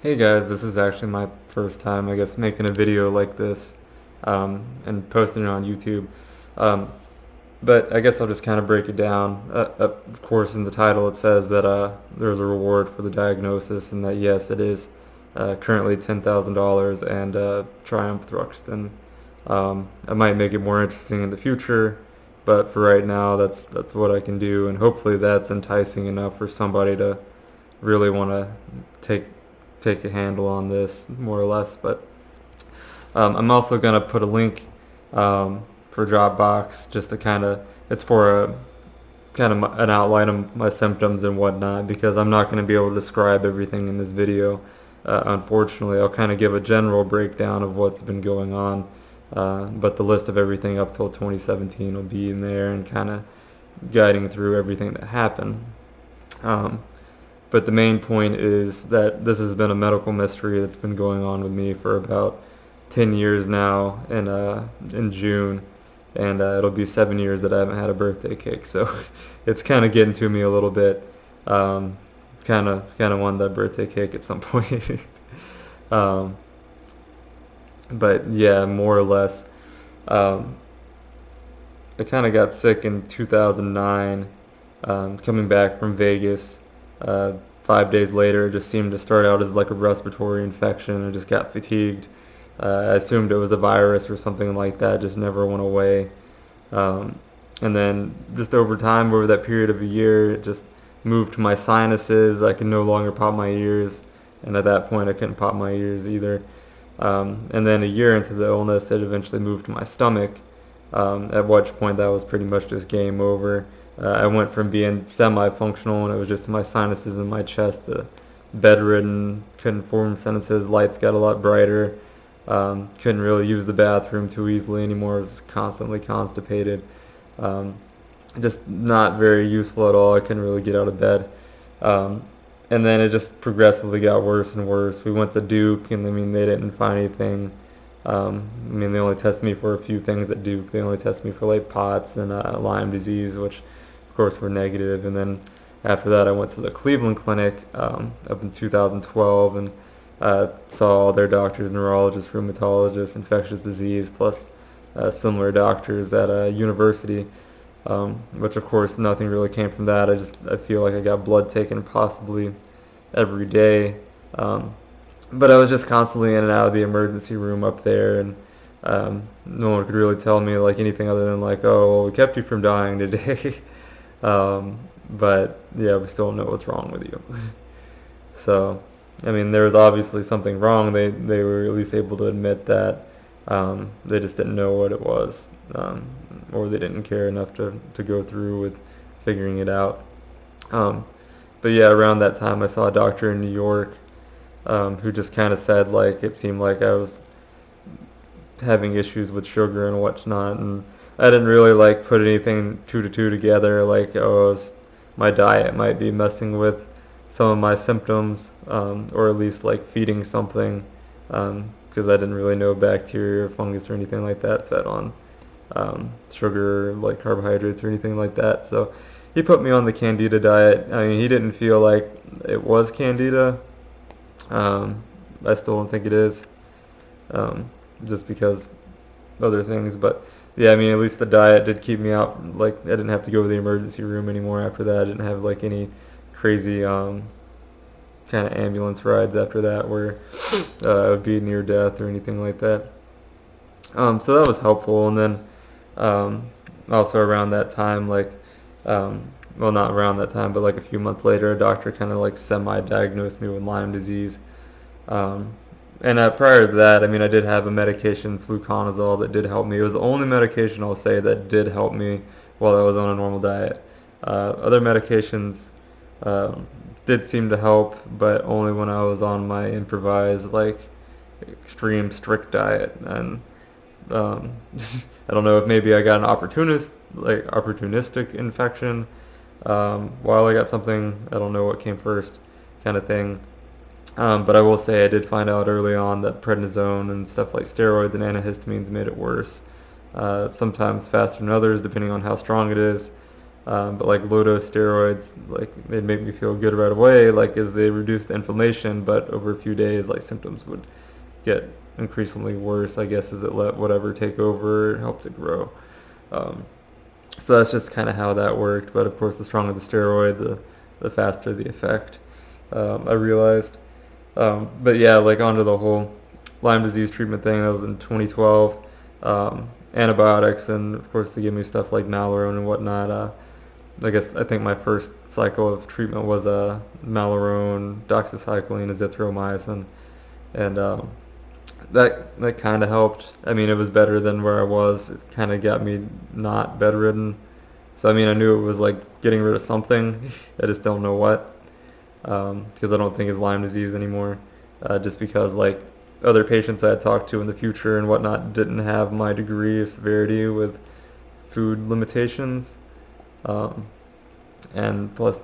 Hey guys, this is actually my first time, I guess, making a video like this and posting it on YouTube. Um, but I guess I'll just kind of break it down. Of course, in the title it says that there's a reward for the diagnosis, and that yes, it is currently $10,000 and Triumph Thruxton. I might make it more interesting in the future, but for right now, that's what I can do, and hopefully that's enticing enough for somebody to really want to take take a handle on this more or less. But I'm also gonna put a link for Dropbox just to kind of it's for a kind of an outline of my symptoms and whatnot because I'm not going to be able to describe everything in this video. Unfortunately, I'll kind of give a general breakdown of what's been going on, but the list of everything up till 2017 will be in there and kind of guiding through everything that happened. Um, but the main point is that this has been a medical mystery that's been going on with me for about 10 years now in June, and it'll be 7 years that I haven't had a birthday cake. So it's kind of getting to me a little bit. Kind of want that birthday cake at some point. um, but yeah, more or less. Um, I kind of got sick in 2009, coming back from Vegas. 5 days later, it just seemed to start out as like a respiratory infection. I just got fatigued. I assumed it was a virus or something like that. Just never went away. Um, and then just over time, over that period of a year, it just moved to my sinuses. I could no longer pop my ears, and at that point, I couldn't pop my ears either. And then a year into the illness, it eventually moved to my stomach, at which point that was pretty much just game over. I went from being semi-functional and it was just my sinuses in my chest to bedridden, couldn't form sentences, lights got a lot brighter, couldn't really use the bathroom too easily anymore, was constantly constipated, um, just not very useful at all. I couldn't really get out of bed. Um, and then it just progressively got worse and worse. We went to Duke, and I mean, they didn't find anything. I mean, they only tested me for a few things at Duke. They only tested me for like POTS and Lyme disease, which of course were negative. And then after that, I went to the Cleveland Clinic up in 2012 and saw all their doctors, neurologists, rheumatologists, infectious disease, plus similar doctors at a university, which of course nothing really came from that. I feel like I got blood taken possibly every day. But I was just constantly in and out of the emergency room up there, and no one could really tell me like anything other than like, oh, well, we kept you from dying today. But yeah, we still don't know what's wrong with you. So, I mean, there was obviously something wrong. They were at least able to admit that. They just didn't know what it was, or they didn't care enough to go through with figuring it out. Um, but yeah, around that time, I saw a doctor in New York who just kind of said like it seemed like I was having issues with sugar and whatnot, and I didn't really like put anything two to two together. Like, oh, my diet might be messing with some of my symptoms, or at least like feeding something, because I didn't really know bacteria or fungus or anything like that fed on sugar, like carbohydrates or anything like that. So he put me on the Candida diet. I mean, he didn't feel like it was Candida. I still don't think it is, just because other things. But yeah, I mean, at least the diet did keep me out. Like, I didn't have to go to the emergency room anymore after that. I didn't have like any crazy kind of ambulance rides after that where I would be near death or anything like that. So that was helpful. And then also around that time, like, well, not around that time, but like a few months later, a doctor kind of like semi-diagnosed me with Lyme disease. Um, and prior to that, I mean, I did have a medication, fluconazole, that did help me. It was the only medication I'll say that did help me while I was on a normal diet. Other medications did seem to help, but only when I was on my improvised, like, extreme strict diet. And um, I don't know if maybe I got an opportunistic infection while I got something. I don't know what came first, kind of thing. But I will say I did find out early on that prednisone and stuff like steroids and antihistamines made it worse. Sometimes faster than others, depending on how strong it is. But like low-dose steroids, like they'd make me feel good right away, like as they reduced the inflammation, but over a few days, like symptoms would get increasingly worse, I guess, as it let whatever take over and helped it grow. Um, so that's just kind of how that worked. But of course, the stronger the steroid, the faster the effect. I realized. But yeah, like onto the whole Lyme disease treatment thing. That was in 2012. Antibiotics, and of course they give me stuff like Malarone and whatnot. I think my first cycle of treatment was Malarone, doxycycline, azithromycin, and that kind of helped. I mean, it was better than where I was. It kind of got me not bedridden. So I mean, I knew it was like getting rid of something. I just don't know what, because I don't think it's Lyme disease anymore. Just because like other patients I had talked to in the future and whatnot didn't have my degree of severity with food limitations. And plus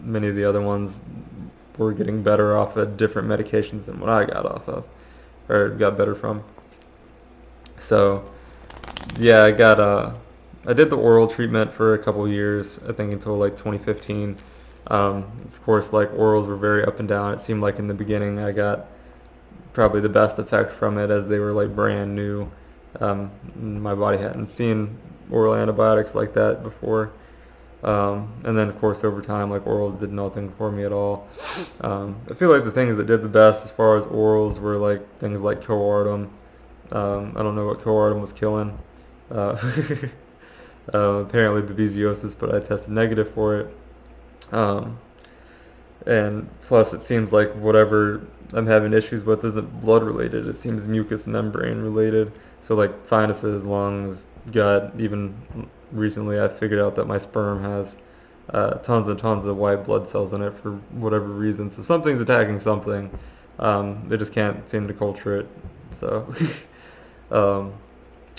many of the other ones were getting better off of different medications than what I got off of, or got better from. So yeah, I did the oral treatment for a couple of years, I think until like 2015. Of course, like orals were very up and down. It seemed like in the beginning I got probably the best effect from it as they were like brand new. My body hadn't seen oral antibiotics like that before. And then of course over time, like orals did nothing for me at all. I feel like the things that did the best as far as orals were like things like Coartem. I don't know what Coartem was killing. Uh, apparently babesiosis, but I tested negative for it. Um, and plus it seems like whatever I'm having issues with isn't blood related. It seems mucous membrane related. So like sinuses, lungs, gut. Even recently I figured out that my sperm has tons and tons of white blood cells in it for whatever reason. So something's attacking something. They just can't seem to culture it. So um,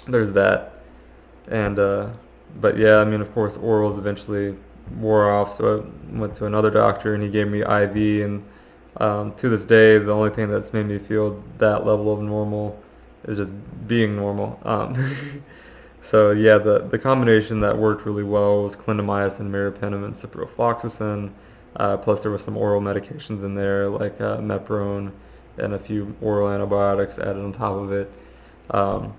there's that. And but yeah, I mean, of course, orals eventually wore off. So I went to another doctor, and he gave me IV. And to this day, the only thing that's made me feel that level of normal is just being normal. So yeah, the combination that worked really well was clindamycin, meropenem, and ciprofloxacin. Plus there were some oral medications in there like Meprone and a few oral antibiotics added on top of it. Um,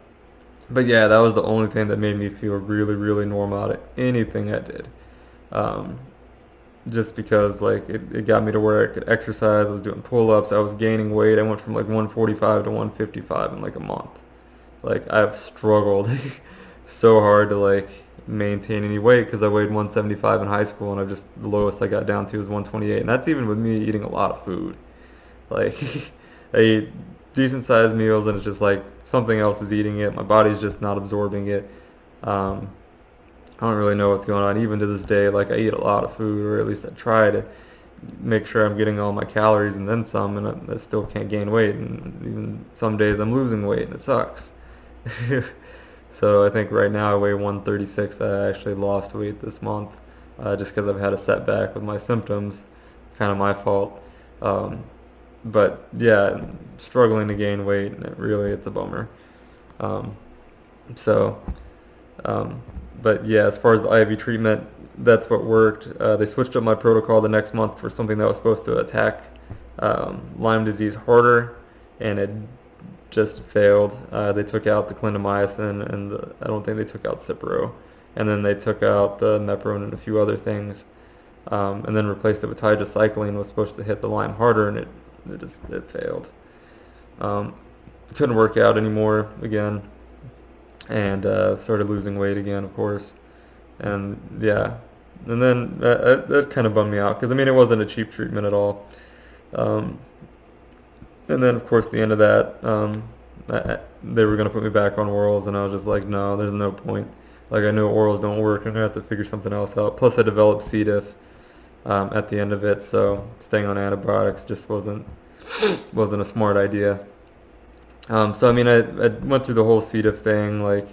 but yeah, that was the only thing that made me feel really, really normal out of anything I did. Um, just because like it got me to where I could exercise. I was doing pull-ups. I was gaining weight. I went from like 145 to 155 in like a month. Like I've struggled so hard to like maintain any weight because I weighed 175 in high school, and the lowest I got down to was 128, and that's even with me eating a lot of food. Like I eat decent sized meals, and it's just like something else is eating it. My body's just not absorbing it. Um, I don't really know what's going on. Even to this day, like I eat a lot of food, or at least I try to make sure I'm getting all my calories and then some, and I still can't gain weight. And even some days I'm losing weight, and it sucks. So I think right now I weigh 136. I actually lost weight this month just because I've had a setback with my symptoms. Kind of my fault. But yeah, struggling to gain weight, and it's a bummer. Um, so, um, but yeah, as far as the IV treatment, that's what worked. They switched up my protocol the next month for something that was supposed to attack Lyme disease harder, and it just failed. They took out the clindamycin, and I don't think they took out Cipro. And then they took out the Meprone and a few other things, and then replaced it with tigecycline. Was supposed to hit the Lyme harder, and it failed. Couldn't work out anymore again, and started losing weight again, of course. And yeah, and then that kind of bummed me out because I mean it wasn't a cheap treatment at all. Um, and then of course the end of that, they were gonna put me back on orals, and I was just like, no, there's no point. Like I know orals don't work, I'm gonna have to figure something else out. Plus I developed C. diff at the end of it, so staying on antibiotics just wasn't a smart idea. So I mean, I went through the whole C. diff thing, like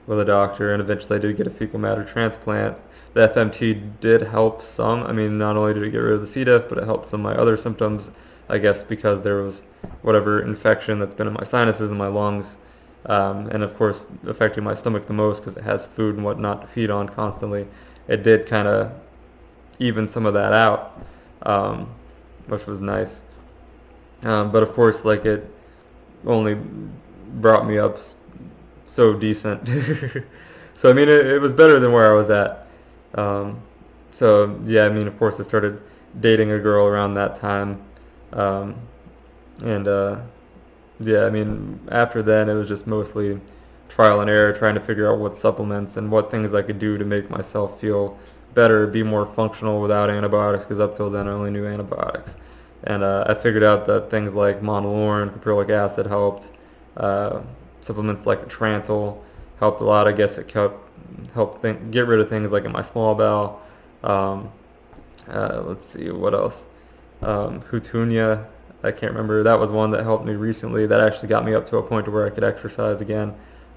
with a doctor, and eventually I did get a fecal matter transplant. The FMT did help some. I mean, not only did it get rid of the C. diff, but it helped some of my other symptoms, I guess because there was whatever infection that's been in my sinuses and my lungs, and of course affecting my stomach the most because it has food and whatnot to feed on constantly. it did kind of even some of that out, um, which was nice. But of course, like it only brought me up so decent. So I mean, it was better than where I was at. Um, so yeah, I mean, of course, I started dating a girl around that time, um, and yeah, I mean, after then it was just mostly trial and error, trying to figure out what supplements and what things I could do to make myself feel better, be more functional without antibiotics, because up till then I only knew antibiotics. And I figured out that things like monolaurin, caprylic acid helped. Uh, Supplements like Trantil helped a lot. I guess it helped get rid of things like in my small bowel. Um, let's see, what else? Hutunia, I can't remember. That was one that helped me recently. That actually got me up to a point where I could exercise again.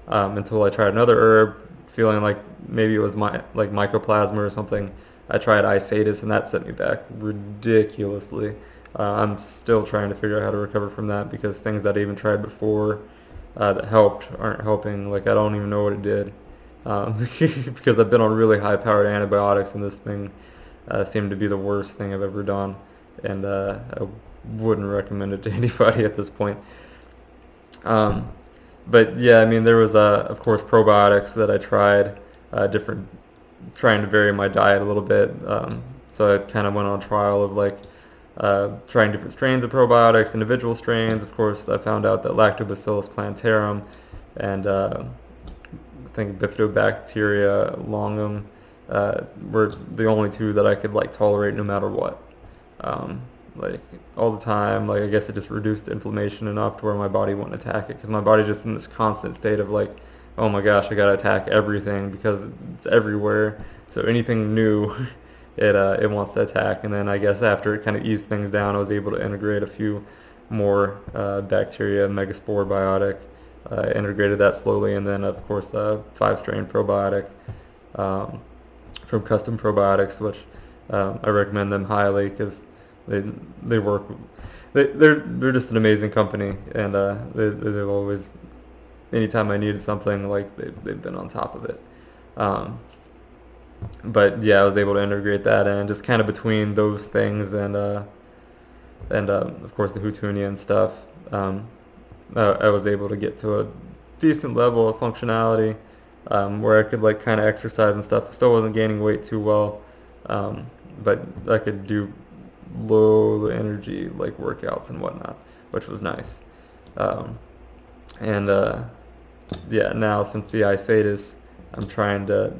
Until I tried another herb, feeling like maybe it was like mycoplasma or something. I tried Isatis, and that set me back ridiculously. I'm still trying to figure out how to recover from that, because things that I even tried before that helped aren't helping. Like, I don't even know what it did, because I've been on really high-powered antibiotics, and this thing seemed to be the worst thing I've ever done, and I wouldn't recommend it to anybody at this point. Um, but yeah, I mean, there was of course probiotics that I tried, different, trying to vary my diet a little bit. So I kind of went on a trial of like trying different strains of probiotics, individual strains. Of course, I found out that Lactobacillus plantarum and I think Bifidobacteria longum were the only two that I could like tolerate no matter what. Um, like all the time, like I guess it just reduced inflammation enough to where my body wouldn't attack it, because my body's just in this constant state of like, oh my gosh, I gotta attack everything because it's everywhere. So anything new, it wants to attack. And then I guess after it kind of eased things down, I was able to integrate a few more bacteria, Megaspore biotic. Integrated that slowly, and then of course a 5-strain probiotic um, from Custom Probiotics, which I recommend them highly, because they work. They're just an amazing company, and they've always, anytime I needed something, like they've been on top of it. But yeah, I was able to integrate that in, just kind of between those things and of course the Hutunia and stuff. I was able to get to a decent level of functionality, where I could like kind of exercise and stuff. I still wasn't gaining weight too well, but I could do low energy like workouts and whatnot, which was nice. Um, and yeah, now since the Isatis, I'm trying to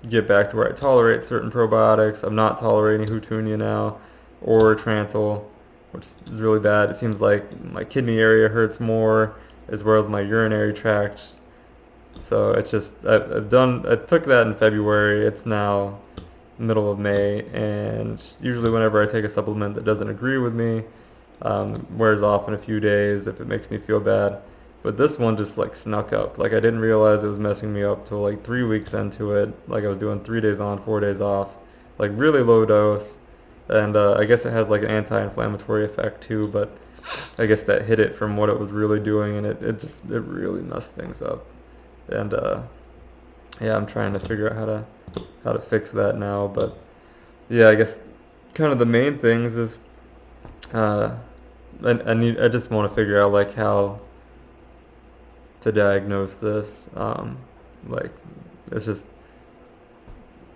get back to where I tolerate certain probiotics. I'm not tolerating Hutunia now or Trantil, which is really bad. It seems like my kidney area hurts more, as well as my urinary tract. So it's just, I took that in February. It's now middle of May, and usually whenever I take a supplement that doesn't agree with me, wears off in a few days if it makes me feel bad. But this one just like snuck up. Like I didn't realize it was messing me up till like 3 weeks into it. Like I was doing 3 days on, 4 days off, like really low dose. And I guess it has like an anti-inflammatory effect too, but I guess that hit it from what it was really doing, and it really messed things up. And yeah, I'm trying to figure out how to fix that now. But yeah, I guess kind of the main things is I just want to figure out like how to diagnose this. Like it's just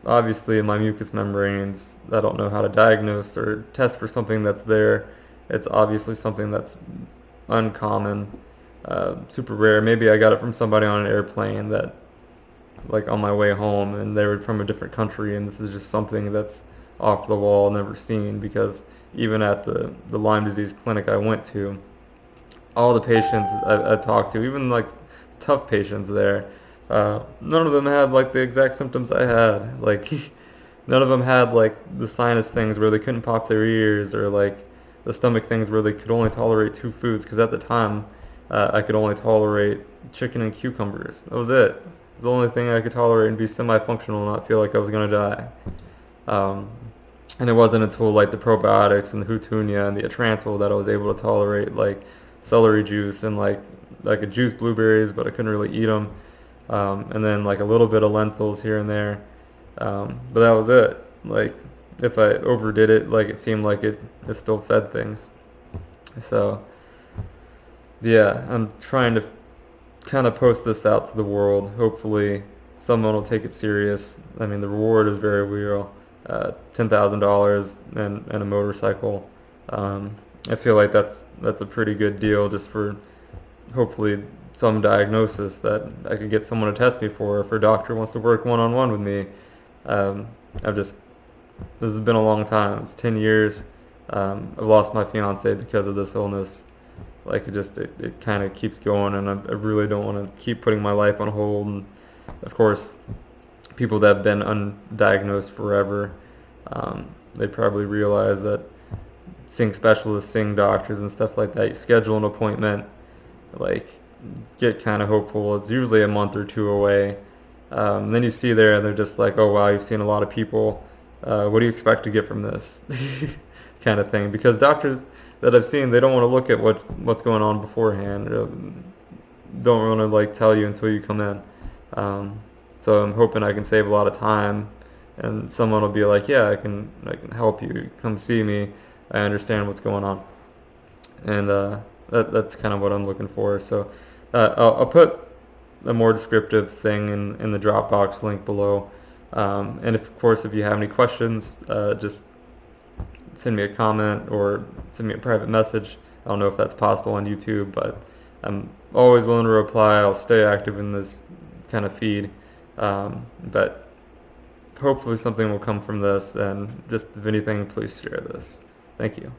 obviously in my mucous membranes, I don't know how to diagnose or test for something that's there. It's obviously something that's uncommon, super rare. Maybe I got it from somebody on an airplane that, like on my way home, and they were from a different country, and this is just something that's off the wall, never seen, because even at the Lyme disease clinic I went to, all the patients I talked to, even like tough patients there, none of them had like the exact symptoms I had. Like none of them had like the sinus things where they couldn't pop their ears, or like the stomach things where they could only tolerate 2 foods, because at the time I could only tolerate chicken and cucumbers. That was it. It was the only thing I could tolerate and be semi-functional and not feel like I was going to die. And it wasn't until like the probiotics and the Hutunia and the Atrantil that I was able to tolerate like celery juice, and like I could juice blueberries, but I couldn't really eat them. And then like a little bit of lentils here and there. But that was it. Like, if I overdid it, like, it seemed like it still fed things. So, yeah, I'm trying to kind of post this out to the world. Hopefully, someone will take it serious. I mean, the reward is very real. $10,000 and a motorcycle. Um, I feel like that's a pretty good deal just for hopefully some diagnosis that I could get someone to test me for if a doctor wants to work one-on-one with me. Um, I've just This has been a long time. It's 10 years. I've lost my fiance because of this illness. Like, it kind of keeps going, and I really don't want to keep putting my life on hold. And of course, people that have been undiagnosed forever, they probably realize that seeing specialists, seeing doctors and stuff like that, you schedule an appointment, like, get kind of hopeful. It's usually a month or two away. Then you see there, and they're just like, oh wow, you've seen a lot of people. What do you expect to get from this? Kind of thing. Because doctors that I've seen, they don't want to look at what's going on beforehand. Don't want to like tell you until you come in. So I'm hoping I can save a lot of time, and someone will be like, yeah, I can help you. Come see me. I understand what's going on, and that's kind of what I'm looking for. So I'll put a more descriptive thing in the Dropbox link below. And of course, if you have any questions, just send me a comment or send me a private message. I don't know if that's possible on YouTube, but I'm always willing to reply. I'll stay active in this kind of feed. But hopefully something will come from this, and just if anything, please share this. Thank you.